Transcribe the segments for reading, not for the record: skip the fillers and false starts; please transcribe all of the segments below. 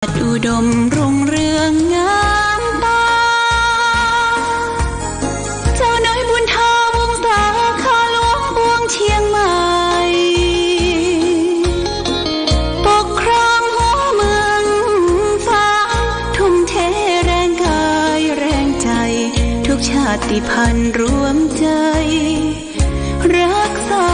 อุดมรุ่งเรืองงามตาเจ้าน้อยบุญทาวงศาข้าหลวงปวงเชียงใหม่ปกครองหัวเมืองฟ้าทุ่มเทแรงกายแรงใจทุกชาติพันธุ์รวมใจรักษา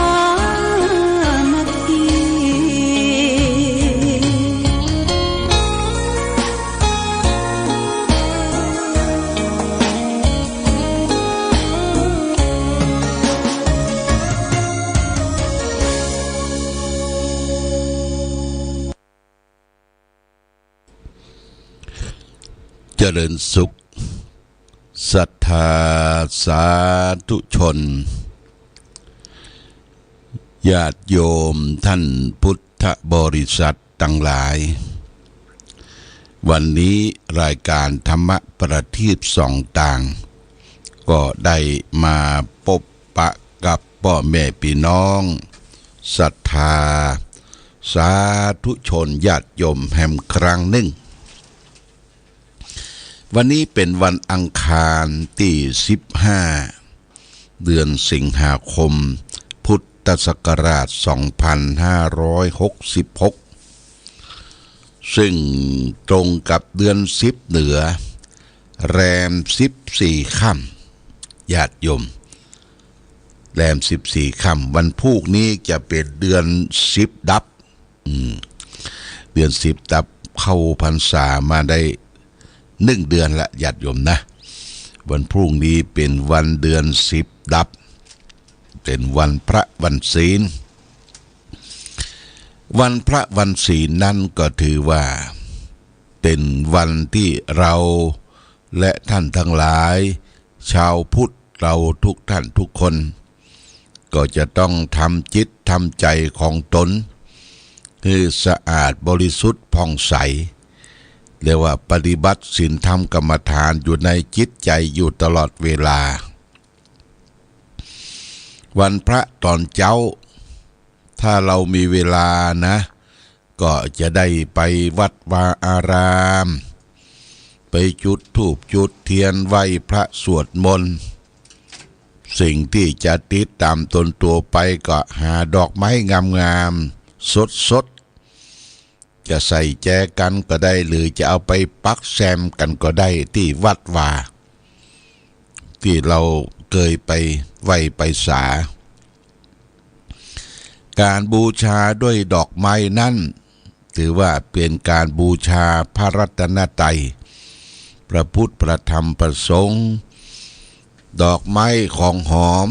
เจริญสุขศรัทธาสาธุชนญาติโยมท่านพุทธบริษัททั้งหลายวันนี้รายการธรรมประทีปส่องต่างก็ได้มาพบปะกับพ่อแม่พี่น้องศรัทธาสาธุชนญาติโยมแห่งครั้งหนึ่งวันนี้เป็นวันอังคารที่15เดือนสิงหาคมพุทธศักราช2566ซึ่งตรงกับเดือน10เหนือแรม14ค่ำญาติโยมแรม14ค่ำวันพุธนี้จะเป็นเดือน10ดับเดือน10ดับเข้าพรรษามาได้1 เดือนละญาติโยมนะวันพรุ่งนี้เป็นวันเดือน10ดับเป็นวันพระวันศีลวันพระวันศีลนั่นก็ถือว่าเป็นวันที่เราและท่านทั้งหลายชาวพุทธเราทุกท่านทุกคนก็จะต้องทำจิตทำใจของตนคือสะอาดบริสุทธิ์ผ่องใสเรียกว่าปฏิบัติศีลธรรมกรรมฐานอยู่ในจิตใจอยู่ตลอดเวลาวันพระตอนเช้าถ้าเรามีเวลานะก็จะได้ไปวัดวาอารามไปจุดธูปจุดเทียนไหว้พระสวดมนต์สิ่งที่จะติดตามตนตัวไปก็หาดอกไม้งามๆสดจะใส่แจกันก็ได้หรือจะเอาไปปักแซมกันก็ได้ที่วัดวาที่เราเคยไปไหว้ไปสาการบูชาด้วยดอกไม้นั้นถือว่าเป็นการบูชาพระรัตนตรัยพระพุทธพระธรรมพระสงฆ์ดอกไม้ของหอม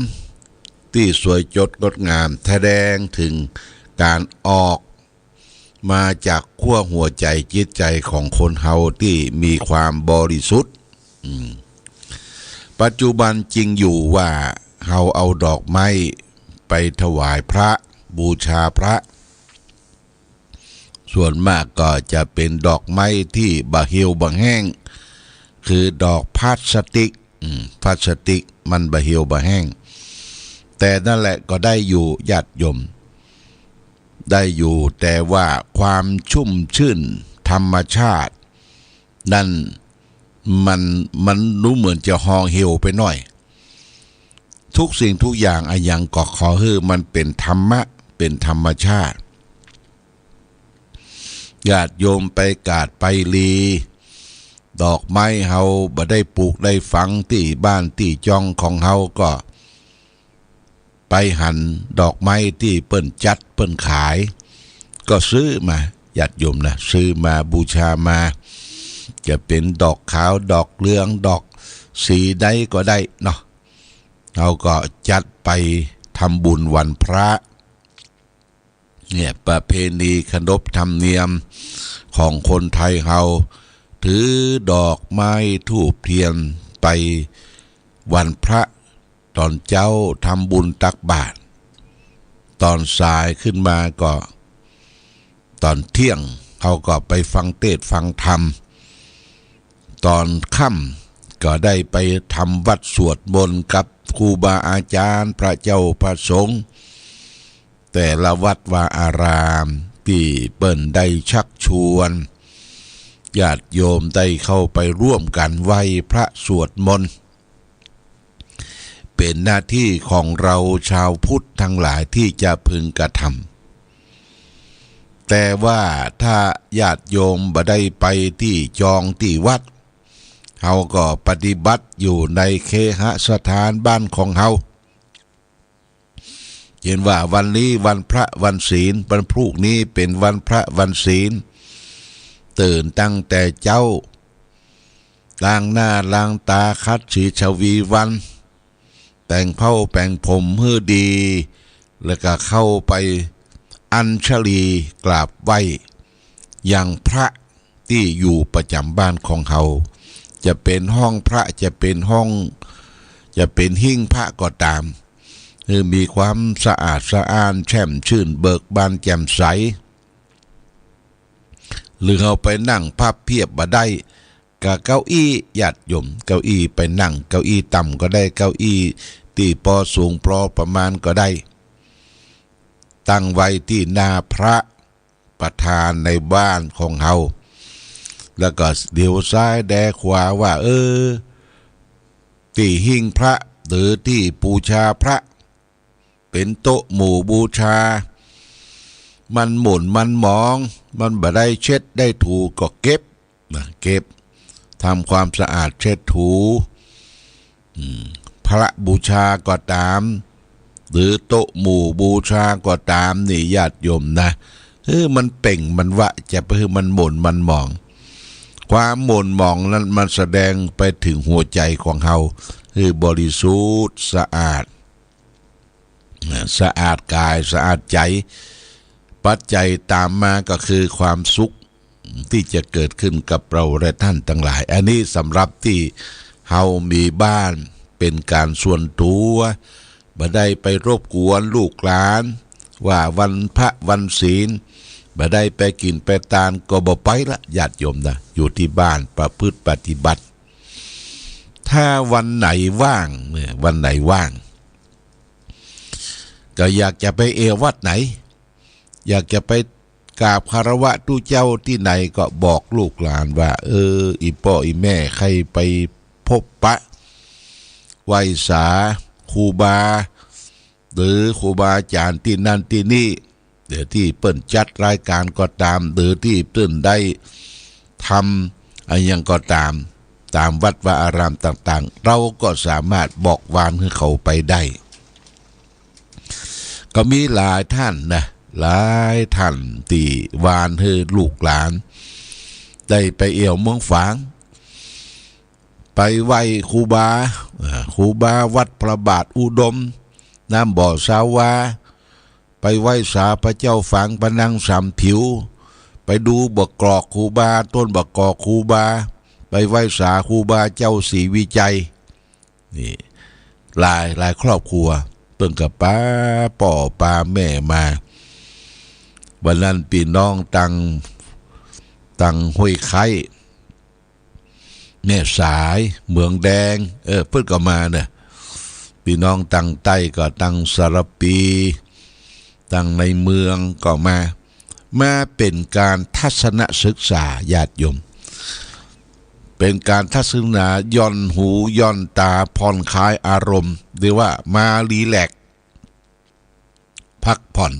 ที่สวยจดงดงามแสดงถึงการออกมาจากขั้วหัวใจจิตใจของคนเฮาที่มีความบริสุทธิ์ปัจจุบันจริงอยู่ว่าเฮาเอาดอกไม้ไปถวายพระบูชาพระส่วนมากก็จะเป็นดอกไม้ที่บะเหี่ยวบะแห้งคือดอกพลาสติกพลาสติกมันบะเหี่ยวบะแห้งแต่นั่นแหละก็ได้อยู่ญาติโยมได้อยู่แต่ว่าความชุ่มชื่นธรรมชาตินั่นมันรู้เหมือนจะห่อเหี่ยวไปหน่อยทุกสิ่งทุกอย่างอย่างก็ขอให้มันเป็นธรรมะเป็นธรรมชาติญาติโยมไปกาดไปลีดอกไม้เฮาบ่ได้ปลูกได้ฝังที่บ้านที่จองของเฮาก็ไปหั่นดอกไม้ที่เปิ้นจัดเปิ้นขายก็ซื้อมาญาติโยมนะซื้อมาบูชามาจะเป็นดอกขาวดอกเหลืองดอกสีใดก็ได้เนาะเราก็จัดไปทำบุญวันพระเนี่ยประเพณีขนบธรรมเนียมของคนไทยเราถือดอกไม้ธูปเทียนไปวันพระตอนเจ้าทำบุญตักบาตรตอนสายขึ้นมาก็ตอนเที่ยงเขาก็ไปฟังเทศน์ฟังธรรมตอนค่ำก็ได้ไปทำวัดสวดมนต์กับครูบาอาจารย์พระเจ้าพระสงฆ์แต่ละวัดวาอารามที่เปิ้นได้ชักชวน ญาติโยมได้เข้าไปร่วมกันไหว้พระสวดมนต์เป็นหน้าที่ของเราชาวพุทธทั้งหลายที่จะพึงกระทำแต่ว่าถ้าญาติโยมบ่ได้ไปที่จองที่วัดเฮาก็ปฏิบัติอยู่ในเคหสถานบ้านของเฮาเห็นว่าวันนี้วันพระวันศีลวันพรุ่งนี้เป็นวันพระวันศีลตื่นตั้งแต่เจ้าล้างหน้าล้างตาคัดสีชวีวันแต่งเผ้าแต่งผมให้ดีแล้วก็เข้าไปอัญชลีกราบไหว้อย่างพระที่อยู่ประจำบ้านของเขาจะเป็นห้องพระจะเป็นห้องจะเป็นหิ้งพระก็ตามคือมีความสะอาดสะอ้านแช่มชื่นเบิกบานแจ่มใสหรือเอาไปนั่งพับเพียบบ่ได้กับเก้าอี้ญาติโยมเก้าอี้ไปนั่งเก้าอี้ต่ำก็ได้เก้าอี้ที่พอสูงพอประมาณก็ได้ตั้งไว้ที่หน้าพระประธานในบ้านของเฮาแล้วก็เดี๋ยวซ้ายแดขวาว่าที่หิ้งพระหรือที่บูชาพระเป็นโต๊ะหมู่บูชามันหมุนมันหมองมันบ่ได้เช็ดได้ถูก็เก็บทำความสะอาดเช็ดถูพระบูชาก็ตามหรือโต๊ะหมู่บูชาก็ตามนี่ญาติโยมนะมันเป่งมันวะจะไปมันหมุนมันหมองความหม่นหมองนั้นมันแสดงไปถึงหัวใจของเฮาคือบริสุทธิ์สะอาดกายสะอาดใจปัจจัยตามมาก็คือความสุขที่จะเกิดขึ้นกับเราและท่านทั้งหลายอันนี้สำหรับที่เฮามีบ้านเป็นการส่วนตัวบ่ได้ไปรบกวนลูกหลานว่าวันพระวันศีลบ่ได้ไปกินไปตานก็บ่ไปละญาติโยมนะอยู่ที่บ้านประพฤติปฏิบัติถ้าวันไหนว่างวันไหนว่างก็อยากจะไปวัดไหนอยากจะไปกราบคารวะตู้เจ้าที่ไหนก็บอกลูกหลานว่าอีพ่ออีแม่ใครไปพบปะไหว้สาครูบาหรือครูบาอาจารย์ที่นั่นที่นี่เดี๋ยวที่เปิ้นจัดรายการก็ตามหรือที่เปิ้นได้ทำอะไรยังก็ตามวัดวาอารามต่างๆเราก็สามารถบอกวานให้เขาไปได้ก็มีหลายท่านนะหลายท่านที่วานให้ลูกหลานได้ไปเอี่ยวเมืองฝางไปไหว้ครูบาวัดพระบาทอุดมน้ำบ่อสาวาไปไหว้สาพระเจ้าฝางพระนางสามผิวไปดูบกกรอกครูบาต้นบกกอกครูบาไปไหว้สาครูบาเจ้าศรีวิจัยนี่หลายครอบครัวเพิ่งกับป้าป่อป้าแม่มาวันนั้นพี่น้องตังห้วยไข่แม่สายเมืองแดงเพิ่งก็มาเนี่ยพี่น้องตังใต้ก็ตังสารปีตังในเมืองก็มาเป็นการทัศนศึกษาญาติโยมเป็นการทัศนาย่อนหูย่อนตาผ่อนคลายอารมณ์หรือว่ามารีแลกซ์พักผ่อน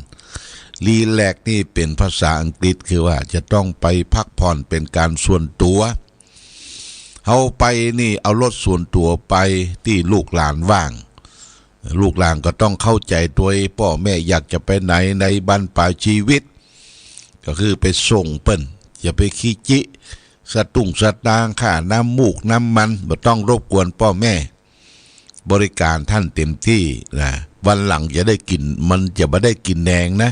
รีแลกซ์นี่เป็นภาษาอังกฤษคือว่าจะต้องไปพักผ่อนเป็นการส่วนตัวเอาไปนี่เอารถส่วนตัวไปที่ลูกหลานว่างลูกหลานก็ต้องเข้าใจตัวพ่อแม่อยากจะไปไหนในบรรปลายชีวิตก็คือไปส่งเปิ้นอย่าไปขี้จิสตุ้งสตางค่าน้ำมูกน้ำมันบ่ต้องรบกวนพ่อแม่บริการท่านเต็มที่นะวันหลังจะได้กินมันจะไม่ได้กินแหนงนะ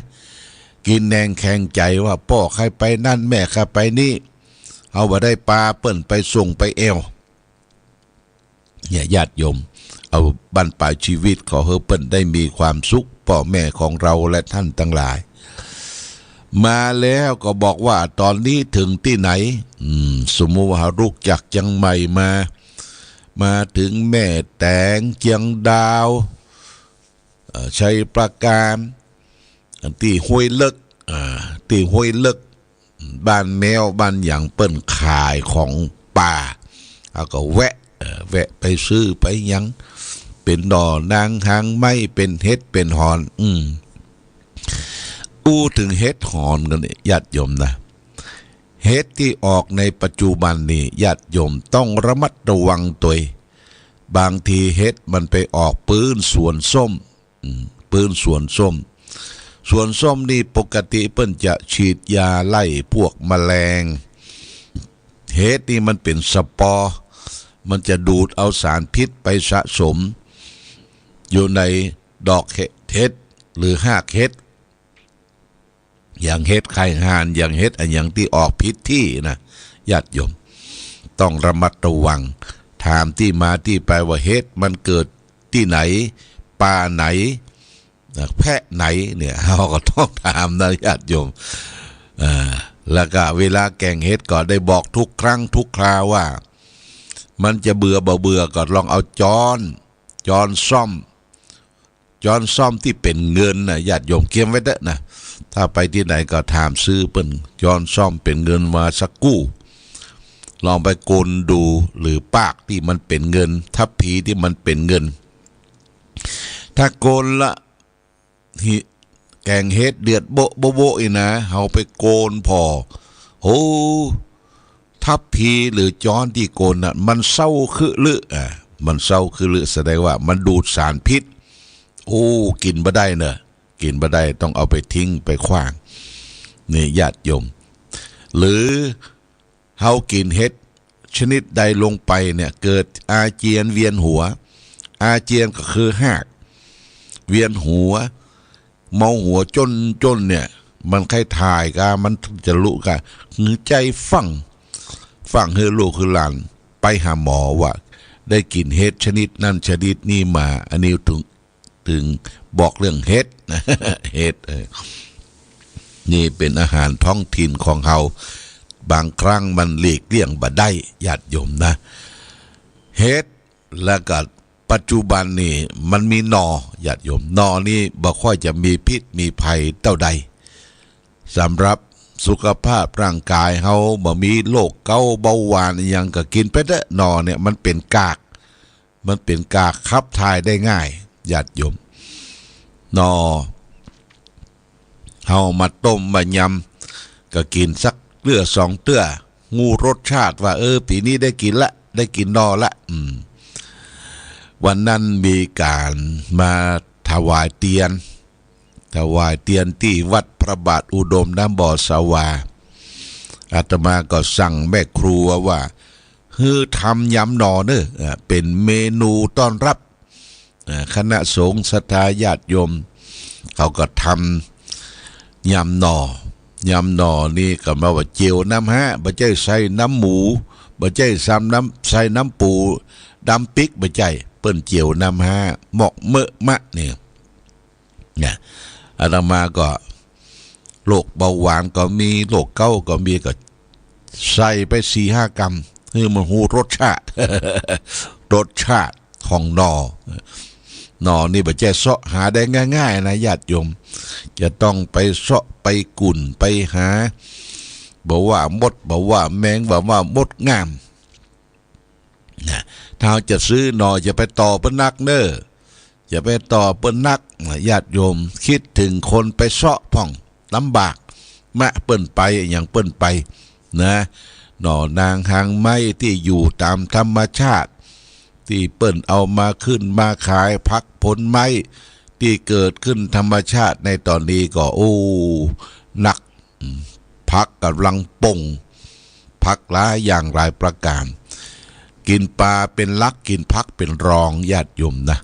กินแหนงแข็งใจว่าพ่อใครไปนั่นแม่ใครไปนี่เอาบ่ได้ปลาเปิ้นไปส่งไปเนี่ยญาติโยมเอาบรรปลายชีวิตขอให้เปิ้นได้มีความสุขพ่อแม่ของเราและท่านทั้งหลายมาแล้วก็บอกว่าตอนนี้ถึงที่ไหนสมมุติว่าลูกจากเชียงใหม่มาถึงแม่แตงเชียงดาวชัยประการที่ห้วยเลิก บ้านแมวบ้านอย่างเปิ้นขายของป่าเขาก็แวะไปซื้อไปยังเป็นดอนางหางไม้เป็นเฮ็ดเป็นหอนอู้ถึงเฮ็ดหอนกันนี่ญาติโยมนะเฮ็ดที่ออกในปัจจุบันนี่ญาติโยมต้องระมัดระวังตัวบางทีเฮ็ดมันไปออกปืนสวนส้มปืนสวนส้มสวนส้มนี่ปกติเปิ้นจะฉีดยาไล่พวกแมลงเฮ็ดนี่มันเป็นสปอร์มันจะดูดเอาสารพิษไปสะสมอยู่ในดอกเฮ็ดหรือหากเฮ็ดอย่างเฮ็ดไข่ห่านอย่างเฮ็ดอันอย่างที่ออกพิษที่นะญาติโยมต้องระมัดระวังถามที่มาที่ไปว่าเฮ็ดมันเกิดที่ไหนป่าไหนแพะไหนเนี่ยเราก็ต้องถามนะญาติโยมแล้วก็เวลาแกงเฮ็ดก็ได้บอกทุกครั้งทุกคราวว่ามันจะเบื่อก็ลองเอาจอนซ่อมที่เป็นเงินนะญาติโยมเก็บไว้เด้อนะถ้าไปที่ไหนก็ถามซื้อเปิ้นจอนซ่อมเป็นเงินมาสักกู้ลองไปโกนดูหรือปากที่มันเป็นเงินทับผีที่มันเป็นเงินถ้าโกนละแกงเฮ็ดเดือดโบอีนะเฮาไปโกนพอโอ้ทับผีหรือจอนที่โกนน่ะมันเศร้าคือลึมันเศร้าคือลึแสดงว่ามันดูดสารพิษโอ้กินบ่ได้เนอะกินบ่ได้ต้องเอาไปทิ้งไปขว้างนี่ญาติโยมหรือเฮากินเฮ็ดชนิดใดลงไปเนี่ยเกิดอาเจียนเวียนหัวอาเจียนก็คือหากเวียนหัวเมาหัวจนเนี่ยมันใครถ่ายกะมันจะลุกะหือใจฟังเฮือลูกคือหลานไปหาหมอว่าได้กินเฮ็ดชนิดนั้นชนิดนี้มาอันนี้ถึงบอกเรื่องเฮ็ดเฮ็ดนี่เป็นอาหารท้องถิ่นของเฮาบางครั้งมันหลีกเลี่ยงบ่ได้ญาติโยมนะเฮ็ดแล้วก็ปัจจุบันนี่มันมีนอญาติโยมนอนี่บ่ค่อยจะมีพิษมีภัยเท่าใดสำหรับสุขภาพร่างกายเฮาบ่มีโรคเกาต์เบาหวานอีหยังก็กินไปเด้อนอเนี่ยมันเป็นกากขับถ่ายได้ง่ายญาติโยมนอเฮามาต้มมายำก็กินสักเตื้อสองเตื้องูรสชาติว่าปีนี้ได้กินนอละวันนั้นมีการมาถวายเตียนที่วัดพระบาทอุดมน้ำบ่อสาวาอาตมาก็สั่งแม่ครัวว่าทำยำหนอเนอะเป็นเมนูต้อนรับคณะสงฆ์ศรัทธาญาติโยมเขาก็ทำยำหนอนี่ก็มาว่าเจียวน้ำฮะบ่ใช่ใส่น้ำหมูบ่ใช่ใส่น้ำปูดำปิกบ่ใช่เปิ้นเจียวน้ำฮะหมกเมอะมะเนี่ยอาตมาก็โรคเบาหวานก็มีโรคเกาต์ก็มีก็ใส่ไป 4-5 กรัมคือมันหูรสชาติ ของนอนี่บ่ใช่เสาะหาได้ง่ายๆนะญาติโยมจะต้องไปเสาะไปกุ่นไปหาบอกว่ามดบอกว่าแมงบอกว่ามดงามนะถ้าจะซื้อหนอจะไปต่อเปิ้นนักเน้ออย่าไปต่อเปิ้นนักญาติโยมคิดถึงคนไปเสาะพ่องลำบากมะเปิ้นไปอย่างเปิ้นไปนะหน่อนางหางไม้ที่อยู่ตามธรรมชาติที่เปิ้นเอามาขึ้นมาขายพักผลไม้ที่เกิดขึ้นธรรมชาติในตอนนี้ก็หนักพักกำลังป่งพักหลายอย่างหลายประการกินปลาเป็นลักกินพักเป็นรองญาติโยมนะ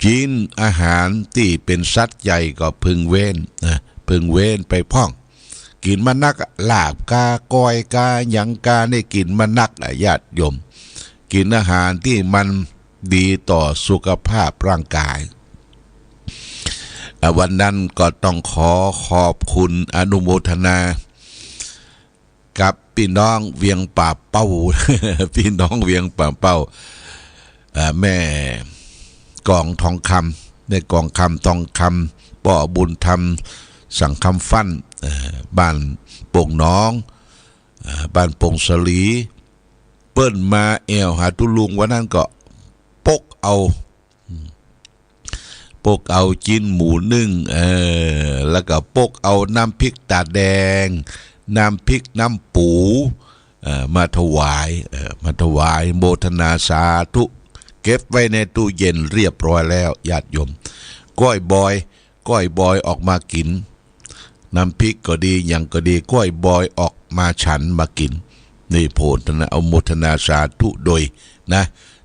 กินอาหารที่เป็นสัตว์ใหญ่ก็พึงเว้นไปพ่องกินมานักลาบกาก้อยกาหยังกาได้กินมานักญาติโยมกินอาหารที่มันดีต่อสุขภาพร่างกายวันนั้นก็ต้องขอบคุณอนุโมทนากับพี่น้องเวียงป่าเป้า พี่น้องเวียงป่าเป้าแม่กองทองคำในกองคำทองคำป่อบุญธรรม สังคำฟั่นบ้านโป่งน้องบ้านโป่งสลีเปิ้นมาแอวหาตุลุงวันนั้นก็ปกเอาจิ้นหมูนึ่งแล้วก็ปกเอาน้ำพริกตาแดงน้ำพริกน้ำปูมาถวายโมทนาสาธุเก็บไว้ในตู้เย็นเรียบร้อยแล้วญาติโยมก้อยบอยออกมากินน้ำพริกก็ดีอย่างก็ดีก้อยบอยออกมาฉันมากินนี่โพธนาเอาโมทนาสาธุโดยนะ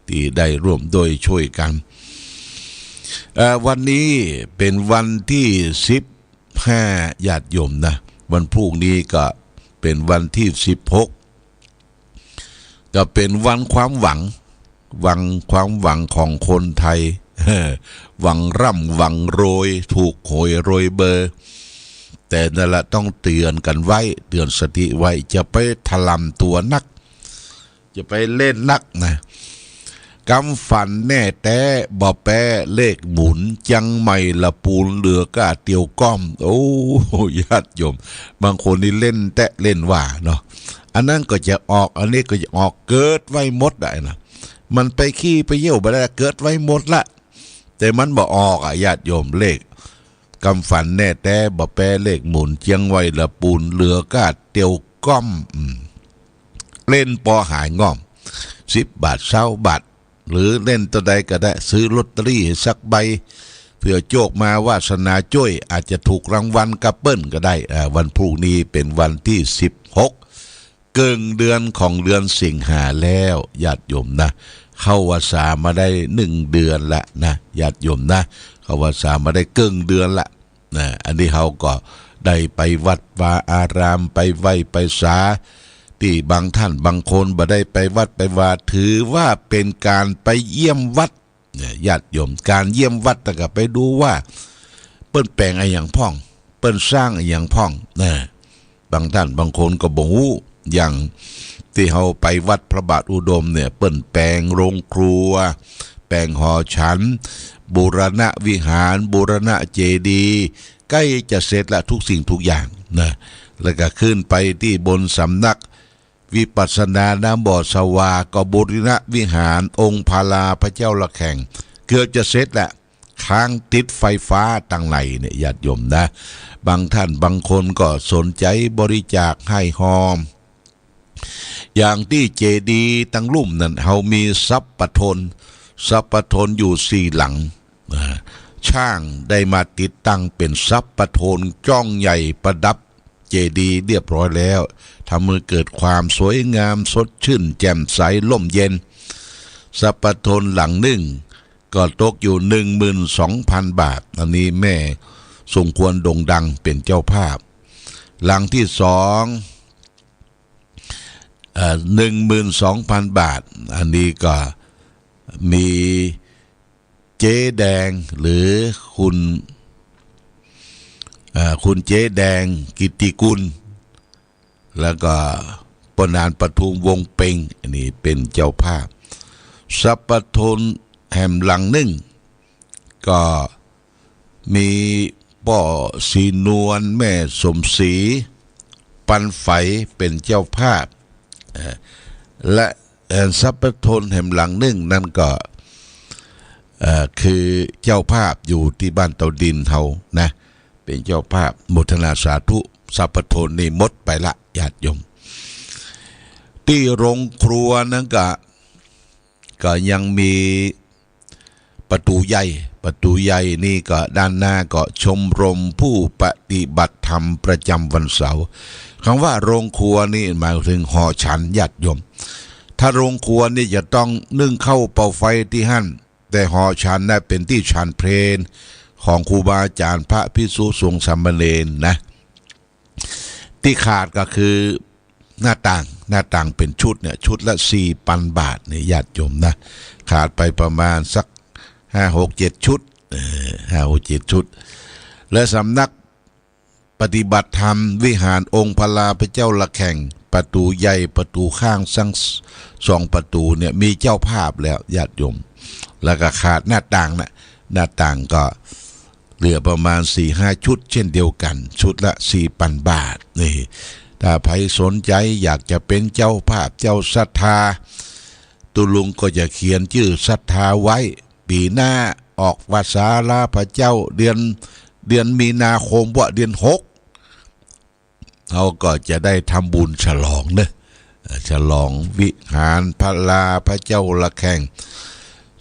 ที่ได้ร่วมโดยช่วยกันวันนี้เป็นวันที่15ญาติโยมนะวันพรุ่งนี้ก็เป็นวันที่16ก็เป็นวันความหวังของคนไทยหวังร่ำหวังโรยถูกหวยโรยเบอร์แต่นั่นแหละต้องเตือนกันไว้เตือนสติไว้จะไปถลำตัวนักจะไปเล่นนักนะกำฝันแน่แต่บ่แปะเลขหมุนจังไม่ละปูนเรือก้าเตียวก้อมโอ้ญาติโยมบางคนนี่เล่นแตะเล่นว่าเนาะอันนั้นก็จะออกอันนี้ก็จะออกเกิดไว้หมดได้นะมันไปขี้ไปเยี่ยวไปได้เกิดไว้หมดละแต่มันบ่ออกญาติโยมเลขกำฝันแน่แต่บ่แปะเลขหมุนจังไว้ละปูนเรือก้าเตียวก้อมเล่นปอหายง่อม10 บาท20 บาทหรือเล่นตัวใดก็ได้ซื้อลอตเตอรี่สักใบเพื่อโชคมาวาสนาจ้วยอาจจะถูกรางวัลกับเปิ้ลก็ได้วันพรุ่งนี้เป็นวันที่16เกิงเดือนของเดือนสิงหาแล้วญาติโยมนะเข้าวาสามาได้1 เดือนละนะญาติโยมนะเข้าวาสามาได้เกิงเดือนละนะอันนี้เขาก็ได้ไปวัดวาอารามไปไหว้ไปสาที่บางท่านบางคนบ่ได้ไปวัดไปวาถือว่าเป็นการไปเยี่ยมวัดญาติโยมการเยี่ยมวัดแต่ก็ไปดูว่าเปิ้นแปลงอะไรอย่างพ่องเปิ้นสร้างอะไรอย่างพ่องนะบางท่านบางคนก็บ่ฮู้อย่างที่เฮาไปวัดพระบาทอุดมเนี่ยเปิ้นแปลงโรงครัวแปลงหอฉันบูรณะวิหารบูรณะเจดีย์ใกล้จะเสร็จละทุกสิ่งทุกอย่างนะแล้วก็ขึ้นไปที่บนสำนักวิปัสสนาน้ำบ่อสวาก็บูรณะวิหารองค์พาลาพระเจ้าละแข่งเกือบจะเสร็จแหละค้างติดไฟฟ้าตั้งไหลเนี่ยญาติโยมนะบางท่านบางคนก็สนใจบริจาคให้หอมอย่างที่เจดีย์ตั้งลุ่มนั่นเขามีทรัพย์ปทนอยู่4 หลังช่างได้มาติดตั้งเป็นทรัพย์ปทนจ้องใหญ่ประดับเจดีย์เรียบร้อยแล้วทำให้เกิดความสวยงามสดชื่นแจ่มใสร่มเย็นทรัพย์ปทนหลังหนึ่งก็ตกอยู่ 12,000 บาทอันนี้แม่สมควรโด่งดังเป็นเจ้าภาพหลังที่12,000 บาทอันนี้ก็มีเจ๊แดงหรือคุณเจ๊แดงกิตติกุลแล้วก็ปนานปทุมวงเพ็งอันนี้เป็นเจ้าภาพสัปทนแห่มหลังหนึ่งก็มีป่อสีนวลแม่สมศรีปันไฝเป็นเจ้าภาพและสัปทนแห่มหลังหนึ่งนั่นก็คือเจ้าภาพอยู่ที่บ้านเตาดินเฮานะเป็นเจ้าภาพโมทนาสาธุสัพพทนนี่หมดไปละญาติโยมที่โรงครัวนั้นก็ยังมีประตูใหญ่นี่ก็ด้านหน้าก็ชมรมผู้ปฏิบัติธรรมประจำวันเสาร์คำว่าโรงครัวนี่หมายถึงหอฉันญาติโยมถ้าโรงครัวนี่จะต้องนึ่งข้าวเป่าไฟที่หั่นแต่หอฉันน่ะเป็นที่ฉันเพลนของครูบาอาจารย์พระภิกษุสงฆ์สามเณรนะที่ขาดก็คือหน้าต่างเป็นชุดเนี่ยชุดละ 4,000 บาทเนี่ยญาติโยมนะขาดไปประมาณสัก5-6-7 ชุด5-6-7 ชุดและสำนักปฏิบัติธรรมวิหารองค์พลาพระเจ้าละแข่งประตูใหญ่ประตูข้างทั้ง2 ประตูเนี่ยมีเจ้าภาพแล้วญาติโยมแล้วก็ขาดหน้าต่างก็ เหลือประมาณ 4-5 ชุดเช่นเดียวกันชุดละ 4,000 บาทนี่ถ้าใครสนใจอยากจะเป็นเจ้าภาพเจ้าศรัทธาตุลุงก็จะเขียนชื่อศรัทธาไว้ปีหน้าออกวาสาลาพระเจ้าเดือนมีนาคมว่าเดือน6เขาก็จะได้ทำบุญฉลองเนอะฉลองวิหารพระลาพระเจ้าละแข่ง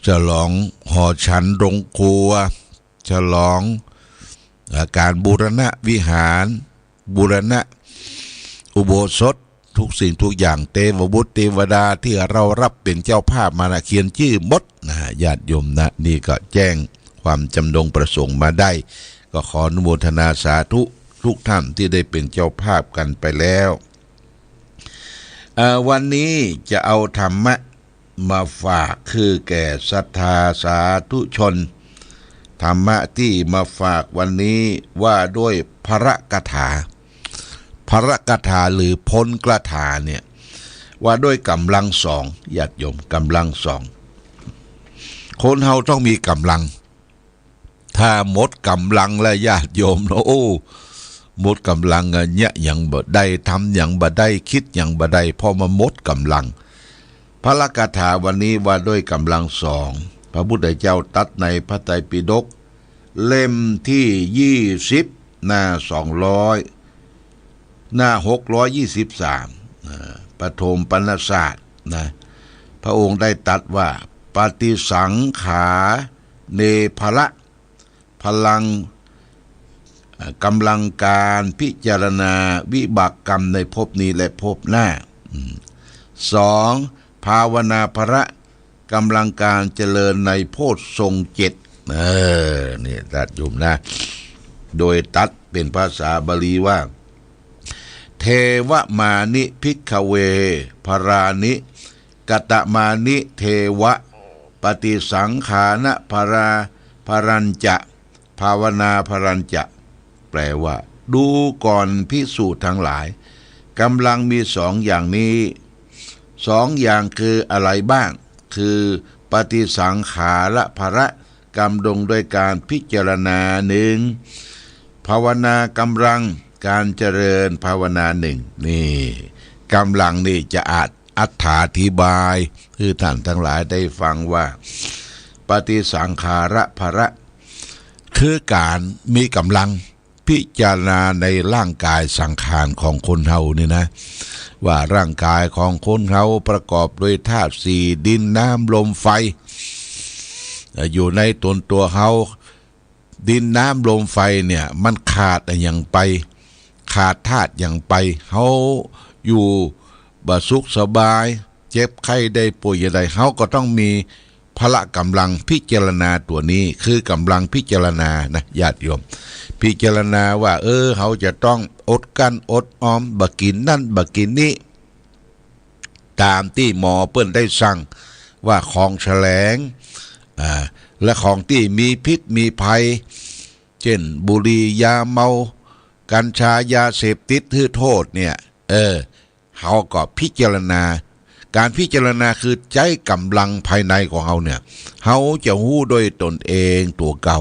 ฉลองหอฉันโรงครัวฉลองการบูรณะวิหารบูรณะอุโบสถทุกสิ่งทุกอย่างเทวบุตรเทวดาที่เรารับเป็นเจ้าภาพมานะเขียนชื่อหมดนะญาติโยมนะนี่ก็แจ้งความจำนงประสงค์มาได้ก็ขออนุโมทนาสาธุทุกท่านที่ได้เป็นเจ้าภาพกันไปแล้ววันนี้จะเอาธรรมะมาฝากคือแก่ศรัทธาสาธุชนธรรมะที่มาฝากวันนี้ว่าด้วยพระกถาพระกถาหรือพลกถาเนี่ยว่าด้วยกำลังสองญาติโยมกำลังสองคนเฮาต้องมีกำลังถ้าหมดกำลังและญาติโยมโอ้หมดกำลังเนี่ยอย่างบ่ได้ทำอย่างบ่ได้คิดอย่างบ่ได้พอมาหมดกำลังพระกถาวันนี้ว่าด้วยกำลังสองพระพุทธเจ้าตรัสในพระไตรปิฎกเล่มที่20หน้า200หน้า623ปฐมปณศาสตร์นะพระองค์ได้ตรัสว่าปฏิสังขาเนภละพลังกำลังการพิจารณาวิบากกรรมในภพนี้และภพหน้า2ภาวนาภระกำลังการเจริญในโพชฌงค์7นี่ตัดอยู่นะโดยตัดเป็นภาษาบาลีว่าเทวมานิภิกขเวภรานิกตมานิเทวะปฏิสังขานะภรัญจะภาวนาภรัญจะแปลว่าดูก่อนภิกษุทั้งหลายกำลังมี2อย่างนี้2อย่างคืออะไรบ้างคือปฏิสังขาระภระกำดงด้วยการพิจารณา1ภาวนากำลังการเจริญภาวนา1นี่กำลังนี่จะอธิบายคือท่านทั้งหลายได้ฟังว่าปฏิสังขาระภระคือการมีกำลังพิจารณาในร่างกายสังขารของคนเฮานี่นะว่าร่างกายของคนเฮาประกอบด้วยธาตุ4ดินน้ำลมไฟอยู่ในตัวเฮาดินน้ำลมไฟเนี่ยมันขาดอย่างไปขาดธาตุอย่างไปเฮาอยู่บ่สุขสบายเจ็บไข้ได้ป่วยอะไรเฮาก็ต้องมีพละกำลังพิจารณาตัวนี้คือกำลังพิจารณานะญาติโยมพิจารณาว่าเขาจะต้องอดกั้นอดออมบ่กินนั่นบ่กินนี้ตามที่หมอเปิ้นได้สั่งว่าของแฉลงและของที่มีพิษมีภัยเช่นบุหรี่ยาเมากัญชายาเสพติดถือโทษเนี่ยเขาก็พิจารณาการพิจารณาคือใจกำลังภายในของเขาเนี่ยเขาจะหู้ด้วยตนเองตัวเก่า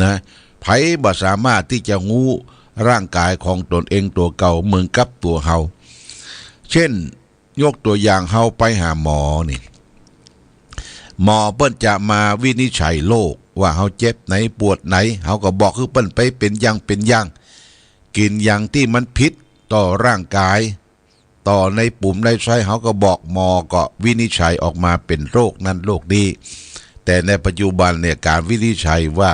นะไผบ่สามารถที่จะหู้ร่างกายของตนเองตัวเก่าเหมือนกับตัวเขาเช่นยกตัวอย่างเขาไปหาหมอนี่หมอเปิ้นจะมาวินิจฉัยโรคว่าเขาเจ็บไหนปวดไหนเขาก็บอกคือเปิ้นไปเป็นอย่างกินอย่างที่มันผิดต่อร่างกายต่อในปุ่มในไส้เขาก็บอกหมอก็วินิจฉัยออกมาเป็นโรคนั้นโรคนี้แต่ในปัจจุบันเนี่ยการวินิจฉัยว่า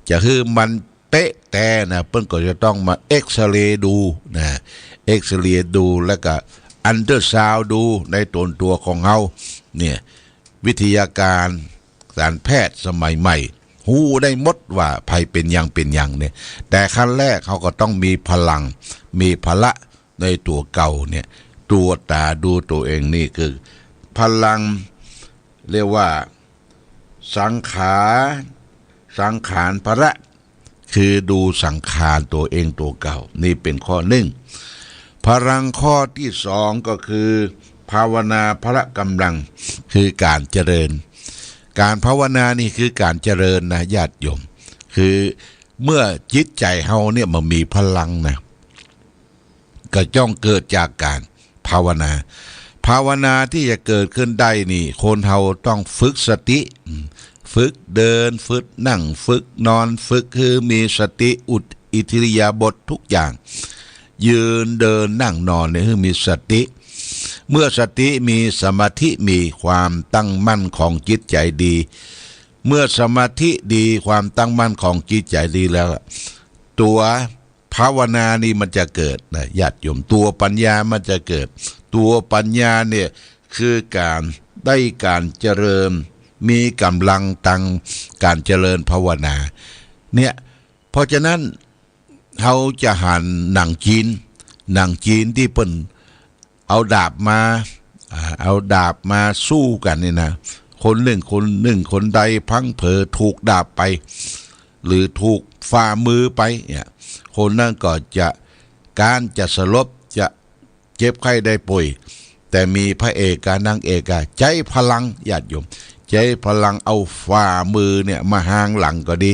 จะคือมันเป๊ะแต่นะเปิ้นก็จะต้องมาเอ็กซเรย์ดูนะเอ็กซเรย์ดูแล้วก็อันเดอร์ซาวด์ดูในตัวของเขาเนี่ยวิทยาการการแพทย์สมัยใหม่หูได้หมดว่าภัยเป็นอย่างเนี่ยแต่ขั้นแรกเขาก็ต้องมีพลังมีพละในตัวเก่าเนี่ยตัวตาดูตัวเองนี่คือพลังเรียกว่าสังขารพระคือดูสังขารตัวเองตัวเก่านี่เป็นข้อหนึ่งพลังข้อที่2ก็คือภาวนาพระกำลังคือการเจริญการภาวนานี่คือการเจริญนะญาติโยมคือ เมื่อจิตใจเฮาเนี่ยมันมีพลังนะก็จ้องเกิดจากการภาวนาภาวนาที่จะเกิดขึ้นได้นี่คนเฮาต้องฝึกสติฝึกเดินฝึกนั่งฝึกนอนฝึกคือมีสติอิทริยาบถทุกอย่างยืนเดินนั่งนอนเนี่ยคือมีสติเมื่อสติมีสมาธิมีความตั้งมั่นของจิตใจดีเมื่อสมาธิดีความตั้งมั่นของจิตใจดีแล้วตัวภาวนานี่มันจะเกิดนะญาติโยมตัวปัญญามันจะเกิดตัวปัญญาเนี่ยคือการได้การเจริญมีกำลังตั้งการเจริญภาวนาเนี่ยเพราะฉะนั้นเขาจะหันหนังจีนที่เปิ้นเอาดาบมาสู้กันนี่นะคนหนึ่งคนใดพังเผลอถูกดาบไปหรือถูกฝ่ามือไปเนี่ยคนนั้นก็จะสลบจะเจ็บไข้ได้ป่วยแต่มีพระเอกกับนางเอกใจพลังญาติโยมใจพลังเอาฝ่ามือเนี่ยมาหางหลังก็ดี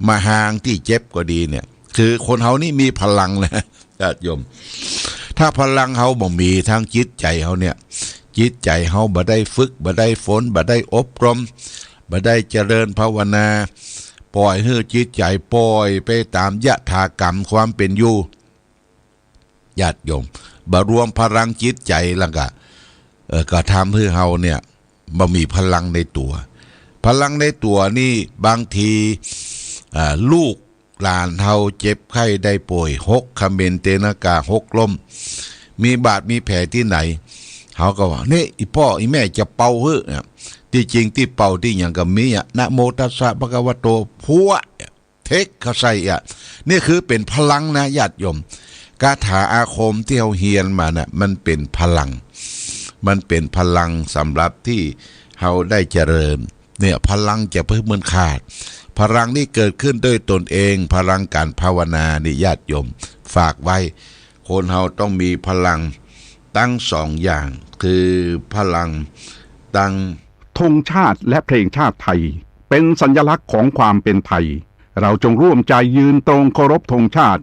มาหางที่เจ็บก็ดีเนี่ยคือคนเฮานี่มีพลังนะญาติโยมถ้าพลังเฮาบ่มีทางจิตใจเฮาเนี่ยจิตใจเฮาบ่ได้ฝึกบ่ได้ฝนบ่ได้อบรมบ่ได้เจริญภาวนาปล่อยให้จิตใจปล่อยไปตามยถากรรมความเป็นอยู่ญาติโยมบ่รวมพลังจิตใจแล้วก็ทำให้เฮาเนี่ยบ่มีพลังในตัวพลังในตัวนี่บางทีลูกหลานเฮาเจ็บไข้ได้ป่วยหกคเมนเตนากาหกล้มมีบาดมีแผลที่ไหนเฮาก็ว่านี่อีพ่ออีแม่จะเป่าเฮ้อที่จริงที่เป่าที่อย่างกับมีนะโมตัสสะภะคะวะโตพัวเทคเขาใส่นี่คือเป็นพลังนะญาติโยมคาถาอาคมที่เฮาเฮียนมานะมันเป็นพลังสำหรับที่เฮาได้เจริญเนี่ยพลังจะเพิ่มมันขาดพลังนี่เกิดขึ้นด้วยตนเองพลังการภาวนานี่ญาติโยมฝากไว้คนเฮาต้องมีพลังตั้งสองอย่างคือพลังตั้งธงชาติและเพลงชาติไทยเป็นสัญลักษณ์ของความเป็นไทยเราจงร่วมใจยืนตรงเคารพธงชาติ